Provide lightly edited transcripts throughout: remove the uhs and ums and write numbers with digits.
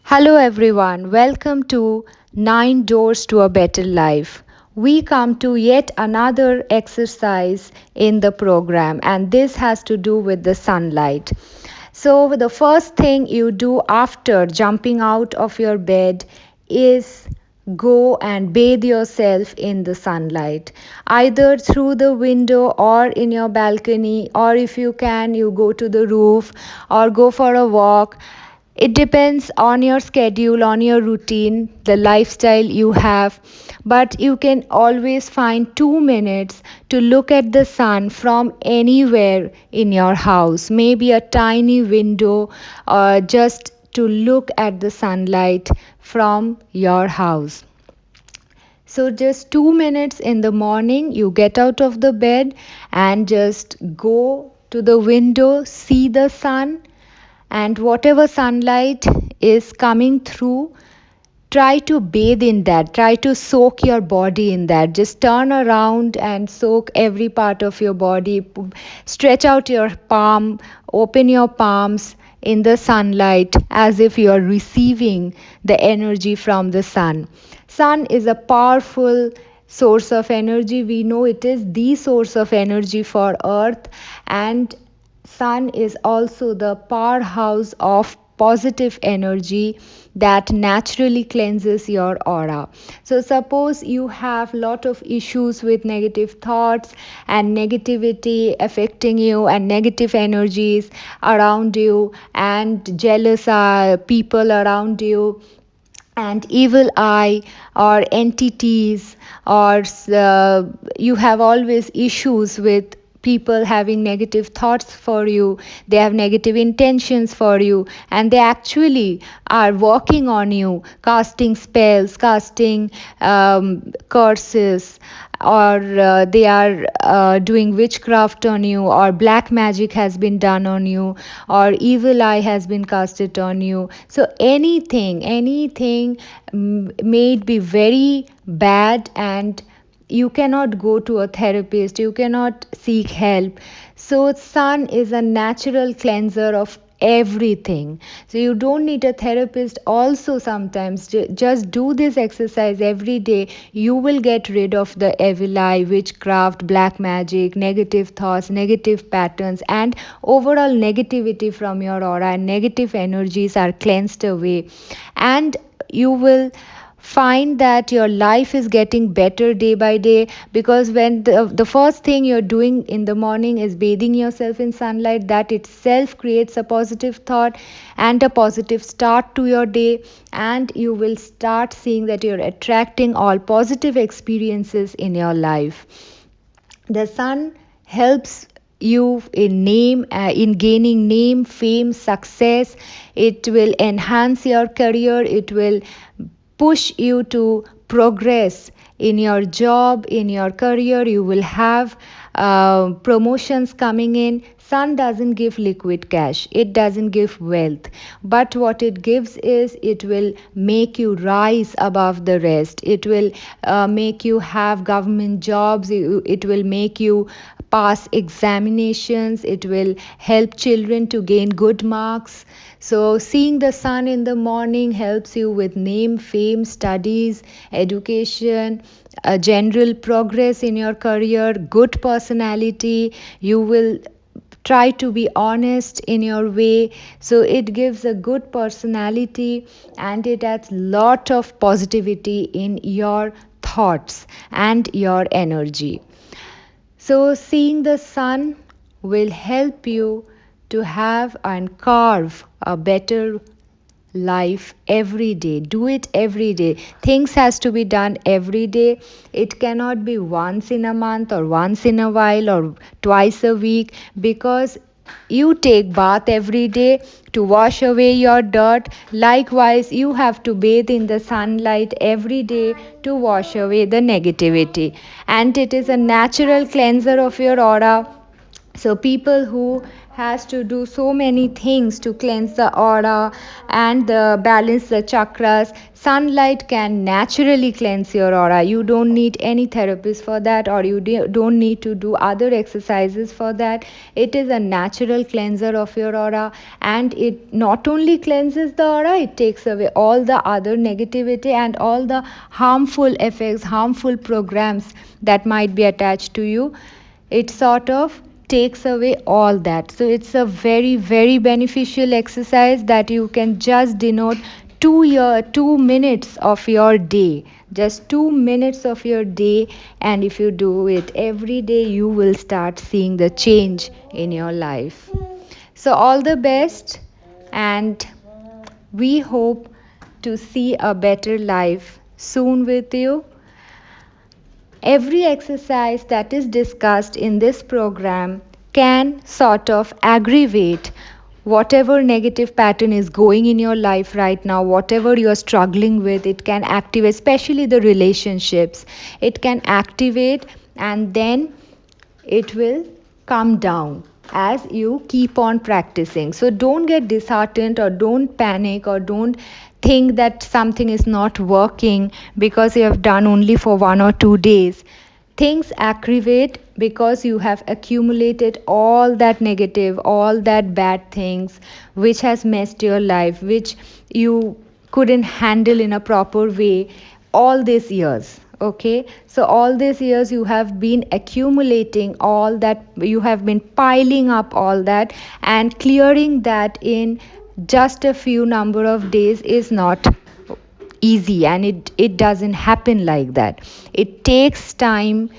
Hello, everyone. Welcome to Nine Doors to a Better Life. We come to yet another exercise in the program, and this has to do with the sunlight. So, the first thing you do after jumping out of your bed is go and bathe yourself in the sunlight, either through the window or in your balcony, or if you can, you go to the roof or go for a walk. It depends on your schedule, on your routine, the lifestyle you have, but you can always find 2 minutes to look at the sun from anywhere in your house, maybe a tiny window, or just to look at the sunlight from your house. So, just 2 minutes in the morning, you get out of the bed and just go to the window, see the sun, and whatever sunlight is coming through, try to bathe in that, try to soak your body in that. Just turn around and soak every part of your body. Stretch out your palm, open your palms in the sunlight as if you are receiving the energy from the sun is a powerful source of energy. We know it is the source of energy for earth, and sun is also the powerhouse of positive energy that naturally cleanses your aura. So suppose you have lot of issues with negative thoughts and negativity affecting you and negative energies around you and jealous people around you and evil eye or entities, or you have always issues with people having negative thoughts for you, they have negative intentions for you, and they actually are working on you, casting spells, casting curses, or they are doing witchcraft on you, or black magic has been done on you, or evil eye has been casted on you. So anything may it be very bad, and you cannot go to a therapist, you cannot seek help. So sun is a natural cleanser of everything. So you don't need a therapist also. Sometimes just do this exercise every day, you will get rid of the evil eye, witchcraft, black magic, negative thoughts, negative patterns, and overall negativity from your aura, and negative energies are cleansed away. And you will find that your life is getting better day by day, because when the first thing you're doing in the morning is bathing yourself in sunlight, that itself creates a positive thought and a positive start to your day, and you will start seeing that you're attracting all positive experiences in your life. The sun helps you in gaining name, fame, success. It will enhance your career, it will push you to progress in your job, in your career. You will have promotions coming in. Sun doesn't give liquid cash, it doesn't give wealth, but what it gives is it will make you rise above the rest. It will make you have government jobs, it will make you pass examinations, it will help children to gain good marks. So, seeing the sun in the morning helps you with name, fame, studies, education, a general progress in your career, good personality. You will try to be honest in your way, so it gives a good personality, and it adds lot of positivity in your thoughts and your energy. So, seeing the sun will help you to have and carve a better life every day. Do it every day. Things has to be done every day. It cannot be once in a month or once in a while or twice a week, because you take bath every day to wash away your dirt. Likewise, you have to bathe in the sunlight every day to wash away the negativity, and it is a natural cleanser of your aura. So people who has to do so many things to cleanse the aura and balance the chakras. Sunlight can naturally cleanse your aura. You don't need any therapist for that, or you don't need to do other exercises for that. It is a natural cleanser of your aura, and it not only cleanses the aura, it takes away all the other negativity and all the harmful effects, harmful programs that might be attached to you. It sort of takes away all that. So it's a very, very beneficial exercise that you can just denote 2 minutes of your day, just 2 minutes of your day. And if you do it every day, you will start seeing the change in your life. So all the best, and we hope to see a better life soon with you. Every exercise that is discussed in this program can sort of aggravate whatever negative pattern is going in your life right now, whatever you are struggling with. It can activate, especially the relationships. It can activate, and then it will come down as you keep on practicing. So don't get disheartened, or don't panic, or don't think that something is not working because you have done only for 1 or 2 days. Things aggravate because you have accumulated all that negative, all that bad things which has messed your life, which you couldn't handle in a proper way all these years. Okay, so all these years you have been accumulating all that, you have been piling up all that, and clearing that in just a few number of days is not easy, and it doesn't happen like that. It takes time.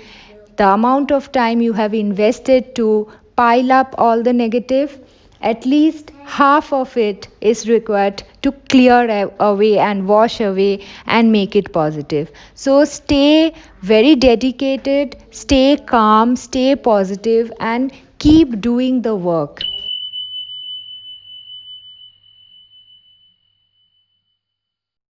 The amount of time you have invested to pile up all the negative, at least half of it is required to clear away and wash away and make it positive. So stay very dedicated, stay calm, stay positive, and keep doing the work.